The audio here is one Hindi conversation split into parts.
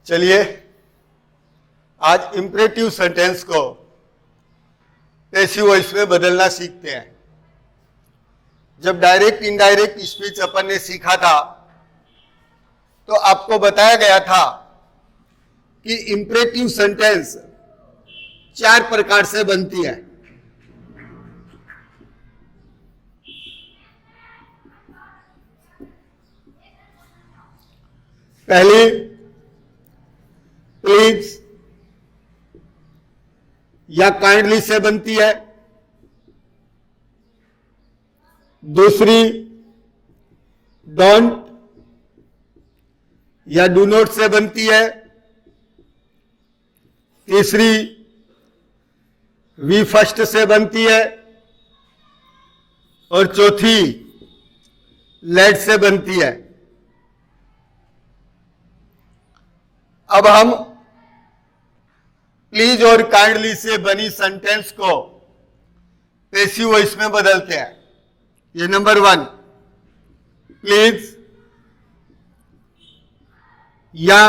चलिए आज इंपरेटिव सेंटेंस को पैसिव वॉइस में बदलना सीखते हैं। जब डायरेक्ट इनडायरेक्ट स्पीच अपन ने सीखा था तो आपको बताया गया था कि इंपरेटिव सेंटेंस 4 प्रकार से बनती है। पहली प्लीज या काइंडली से बनती है। दूसरी डोंट या डू नॉट से बनती है। तीसरी वी फर्स्ट से बनती है और चौथी लेट से बनती है। अब हम प्लीज और काइंडली से बनी सेंटेंस को पैसिव वॉइस में बदलते हैं। ये नंबर 1 प्लीज या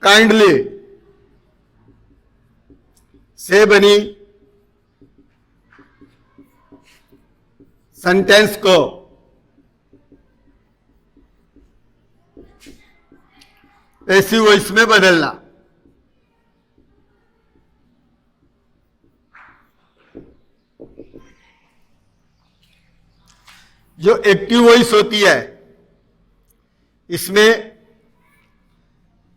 काइंडली से बनी सेंटेंस को पैसिव वॉइस में बदलना। जो एक्टिव वॉइस होती है इसमें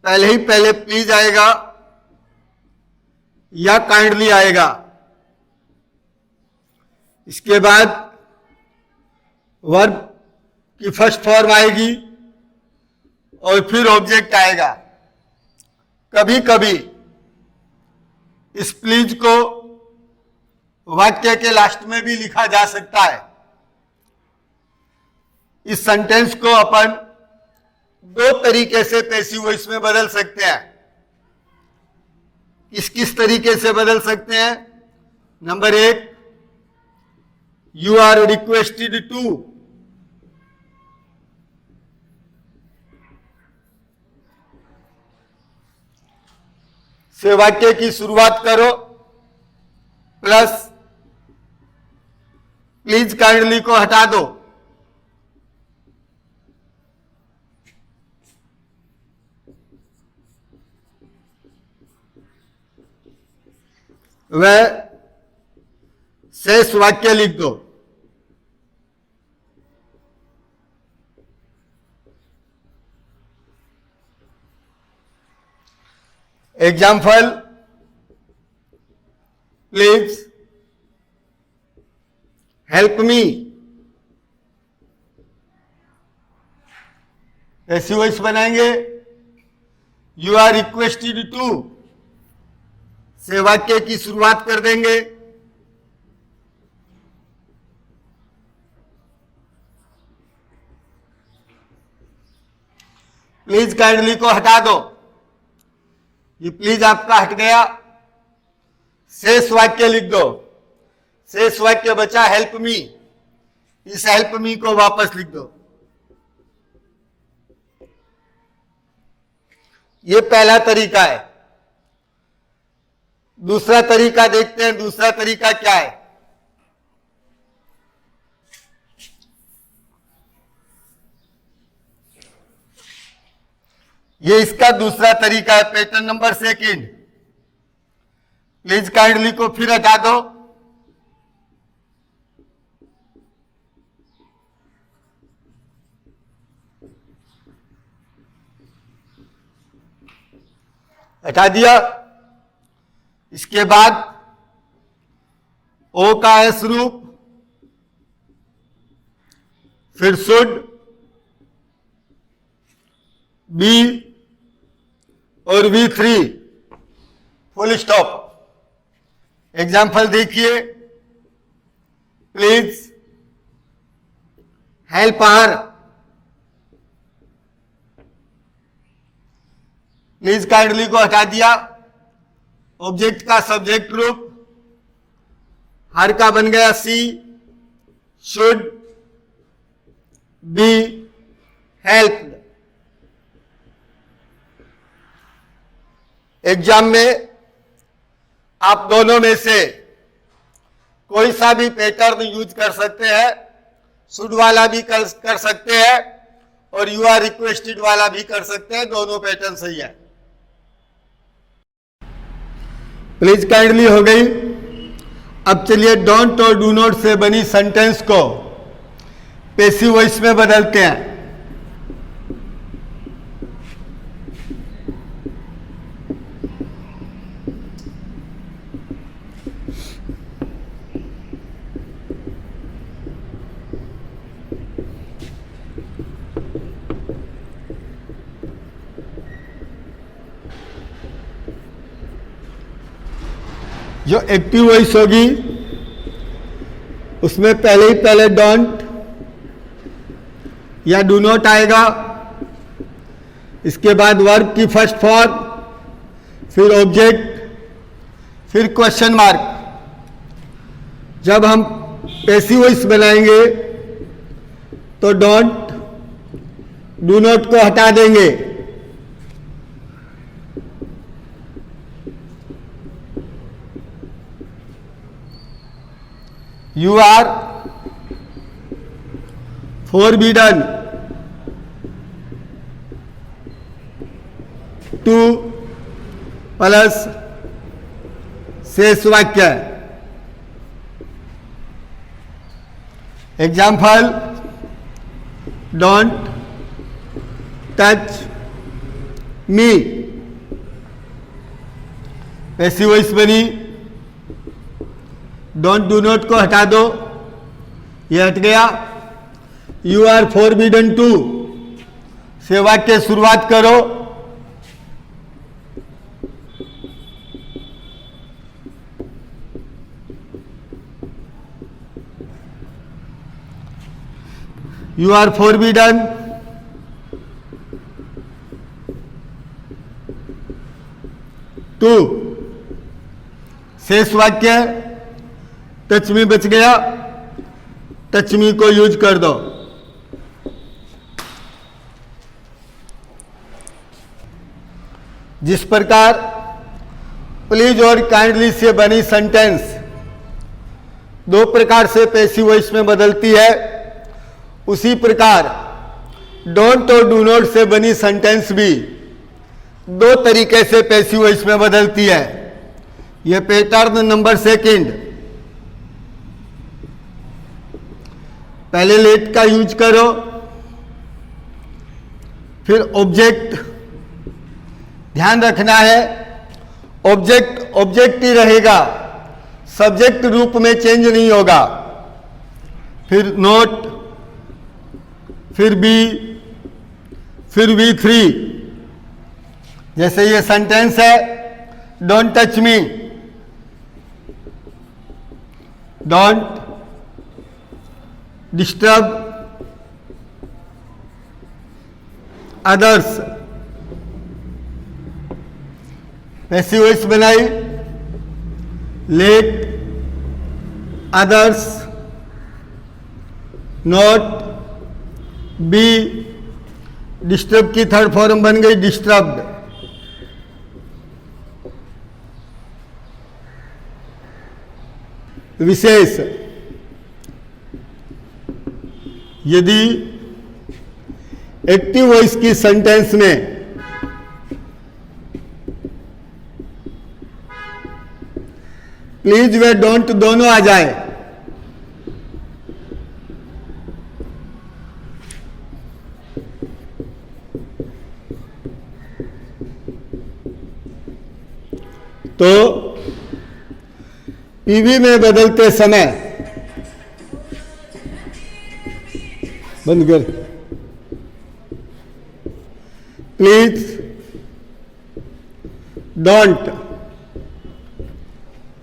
पहले प्लीज आएगा या काइंडली आएगा, इसके बाद वर्ब की फर्स्ट फॉर्म आएगी और फिर ऑब्जेक्ट आएगा। कभी कभी इस प्लीज को वाक्य के लास्ट में भी लिखा जा सकता है। इस सेंटेंस को अपन 2 तरीके से पैसिव वॉइस में बदल सकते हैं। किस तरीके से बदल सकते हैं? Number 1 you are requested to से वाक्य की शुरुआत करो प्लस प्लीज काइंडली को हटा दो। वह शेष वाक्य लिख दो। Example please help me. Passive voice बनाएंगे यू आर रिक्वेस्टेड टू से वाक्य की शुरुआत कर देंगे। प्लीज काइंडली को हटा दो। ये प्लीज आपका हट गया। शेष वाक्य लिख दो। शेष वाक्य बचा हेल्प मी। इस हेल्प मी को वापस लिख दो। ये पहला तरीका है। दूसरा तरीका देखते हैं। दूसरा तरीका क्या है? ये इसका दूसरा तरीका है। पैटर्न नंबर 2 प्लीज काइंडली को फिर हटा दो। हटा दिया। इसके बाद ओ का एस रूप, फिर शुड, बी और V3 फुल स्टॉप। एग्जाम्पल देखिए please help her. Please kindly को हटा दिया। ऑब्जेक्ट का सब्जेक्ट रूप हर का बन गया सी, शुड बी हेल्प्ड। एग्जाम में आप दोनों में से कोई सा भी पैटर्न यूज कर सकते हैं, शुड वाला भी कर सकते हैं और यू आर रिक्वेस्टेड वाला भी कर सकते हैं, दोनों पैटर्न सही है। प्लीज काइंडली हो गई। अब चलिए डोंट और डू नॉट से बनी सेंटेंस को पैसिव वॉइस में बदलते हैं। जो एक्टिव वॉइस होगी उसमें पहले डोंट या डू नॉट आएगा, इसके बाद वर्ब की फर्स्ट फॉर्म, फिर ऑब्जेक्ट, फिर क्वेश्चन मार्क। जब हम पैसिव वॉइस बनाएंगे तो डोंट डू नॉट को हटा देंगे, you are forbidden to plus शेष वाक्य। Example, don't touch me, passive voice बनी। डोंट डू नॉट को हटा दो, ये हट गया। यू आर फोरबिडन टू से वाक्य शुरुआत करो, यू आर फोरबिडन टू शेष वाक्य टच मी बच गया, टच मी को यूज कर दो। जिस प्रकार प्लीज और काइंडली से बनी सेंटेंस दो प्रकार से पैसिव वॉइस में बदलती है, उसी प्रकार डोंट और डू नॉट से बनी सेंटेंस भी दो तरीके से पैसिव वॉइस में बदलती है। यह पैटर्न नंबर सेकंड, पहले लेट का यूज करो, फिर ऑब्जेक्ट। ध्यान रखना है ऑब्जेक्ट ऑब्जेक्ट ही रहेगा, सब्जेक्ट रूप में चेंज नहीं होगा। फिर नोट, फिर बी, फिर V3। जैसे ये सेंटेंस है, don't touch me, don't disturb others. Passive voice बनाई, let others, not, be, disturb की थर्ड फॉर्म बन गई डिस्टर्ब्ड। विशेष, यदि एक्टिव वॉइस की सेंटेंस में प्लीज वे डोंट दोनों आ जाए तो पीवी में बदलते समय बंद कर, प्लीज डोंट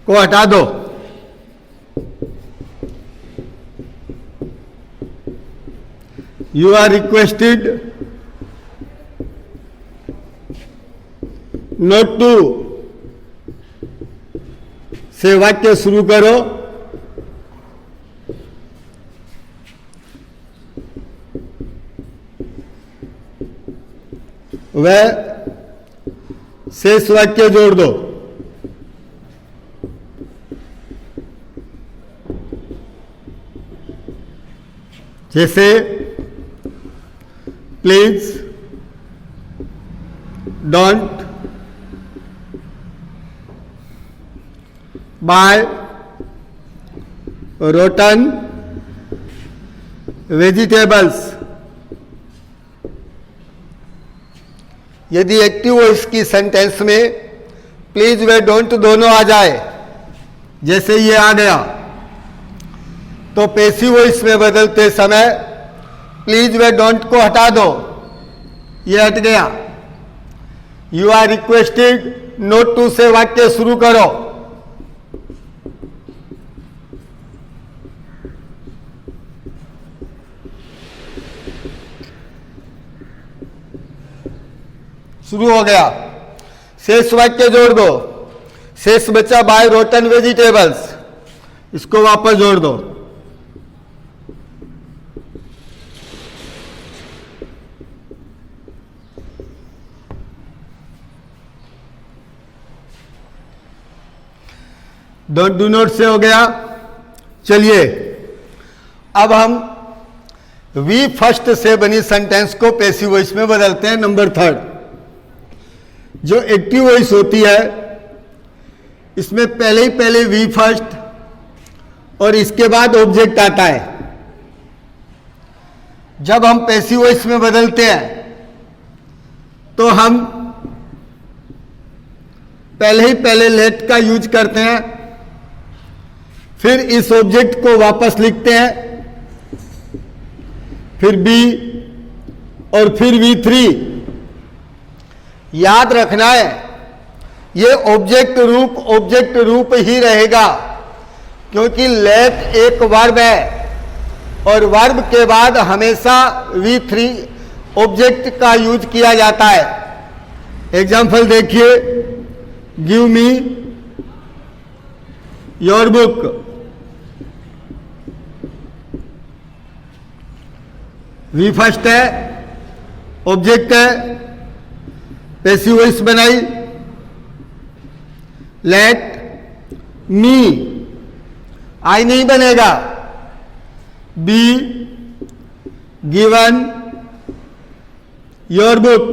को हटा दो, you are requested not to से वाक्य शुरू करो, वह शेष वाक्य जोड़ दो। जैसे please don't buy rotten vegetables. यदि एक्टिव वॉइस की सेंटेंस में प्लीज व डोंट दोनों आ जाए, जैसे ये आ गया, तो पैसिव वॉइस में बदलते समय प्लीज व डोंट को हटा दो, ये हट गया। You are requested not to से वाक्य शुरू करो। शुरू हो गया। शेष वाक्य जोड़ दो। शेष बचा बाय रोटन वेजिटेबल्स, इसको वापस जोड़ दो। डोंट डू नॉट से हो गया। चलिए अब हम वी फर्स्ट से बनी सेंटेंस को पैसिव वॉइस में बदलते हैं। नंबर 3, जो एक्टिव वॉइस होती है इसमें पहले वी फर्स्ट और इसके बाद ऑब्जेक्ट आता है। जब हम पैसिव वॉइस में बदलते हैं तो हम पहले लेट का यूज करते हैं, फिर इस ऑब्जेक्ट को वापस लिखते हैं, फिर बी और फिर V3। याद रखना है ये ऑब्जेक्ट रूप ही रहेगा, क्योंकि लेट एक वर्ब है और वर्ब के बाद हमेशा V3 ऑब्जेक्ट का यूज किया जाता है। एग्जाम्पल देखिए, give me your book. V first है, ऑब्जेक्ट है, पैसिव वॉइस बनाई। लेट मी, आई नहीं बनेगा। Be given your book.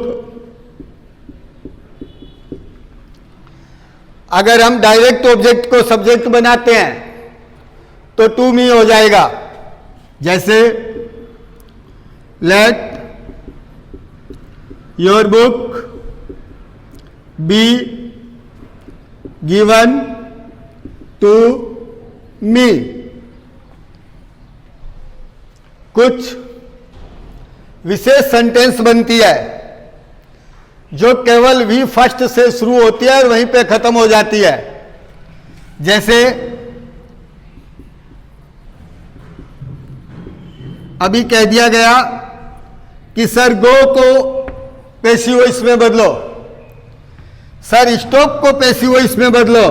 अगर हम डायरेक्ट ऑब्जेक्ट को सब्जेक्ट बनाते हैं तो टू मी हो जाएगा। जैसे let your book be given to me. कुछ विशेष सेंटेंस बनती है जो केवल वी फर्स्ट से शुरू होती है और वहीं पे खत्म हो जाती है। जैसे अभी कह दिया गया कि सर गो को पैसिव वॉइस में बदलो, सर स्टॉप को पैसिव वॉइस में बदलो,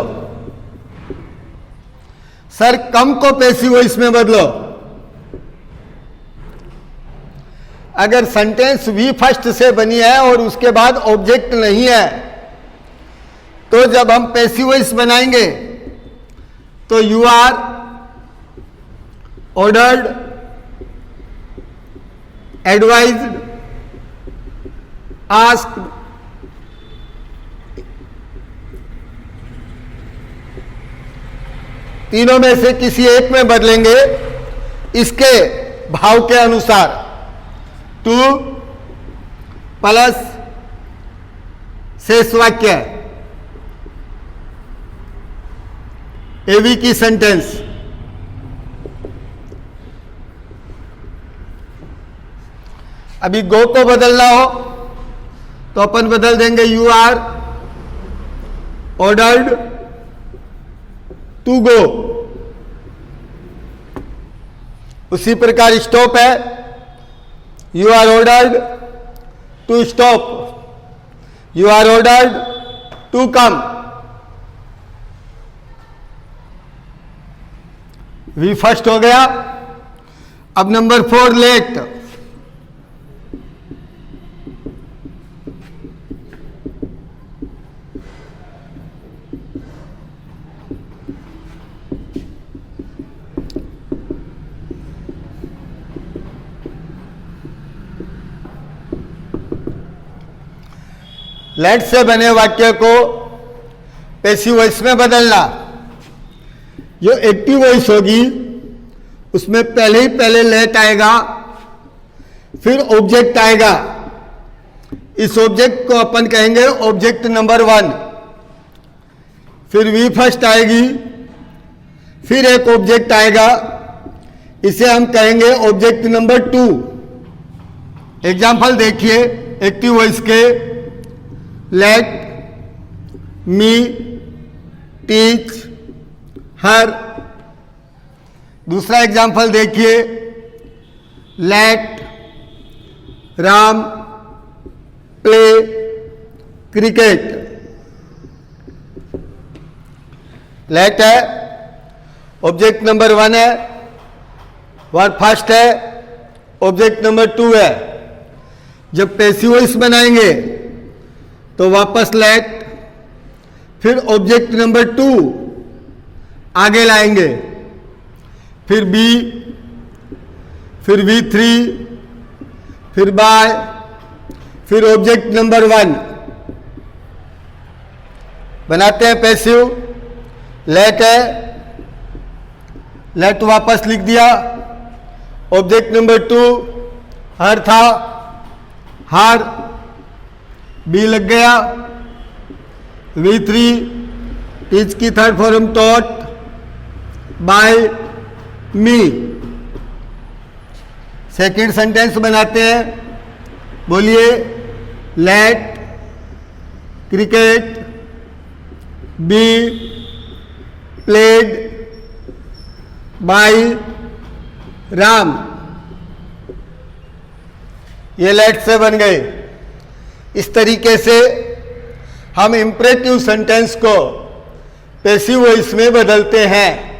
सर कम को पैसिव वॉइस में बदलो। अगर सेंटेंस वी फर्स्ट से बनी है और उसके बाद ऑब्जेक्ट नहीं है, तो जब हम पैसिव वॉइस बनाएंगे तो you are ordered, advised, asked, तीनों में से किसी एक में बदलेंगे इसके भाव के अनुसार। टू प्लस शेष वाक्य एवी की सेंटेंस। अभी गो को बदलना हो तो अपन बदल देंगे you are ordered to go. उसी प्रकार स्टॉप है, you are ordered to stop, you are ordered to come. V first हो गया। अब नंबर 4 लेट। लेट से बने वाक्य को पैसिव वॉइस में बदलना। जो एक्टिव वॉइस होगी उसमें पहले लेट आएगा, फिर ऑब्जेक्ट आएगा। इस ऑब्जेक्ट को अपन कहेंगे ऑब्जेक्ट नंबर 1। फिर वी फर्स्ट आएगी, फिर एक ऑब्जेक्ट आएगा, इसे हम कहेंगे ऑब्जेक्ट नंबर 2। एग्जाम्पल देखिए एक्टिव वॉइस के। Let me teach her. दूसरा एग्जाम्पल देखिए, let Ram play cricket. Let है, ऑब्जेक्ट नंबर 1 है, वर्ब फर्स्ट है, ऑब्जेक्ट नंबर 2 है। जब पैसिव वॉइस बनाएंगे तो वापस लेट, फिर ऑब्जेक्ट नंबर 2 आगे लाएंगे, फिर बी, फिर V3, फिर बाय, फिर ऑब्जेक्ट नंबर 1 बनाते हैं पैसिव। लेट है, लेट वापस लिख दिया, ऑब्जेक्ट नंबर 2 हर था, हर बी लग गया, V3 टीच की third form taught, by me. Second sentence बनाते हैं, बोलिए let cricket be played by Ram. ये लेट से बन गए। इस तरीके से हम इंपरेटिव सेंटेंस को पैसिव वॉइस में बदलते हैं।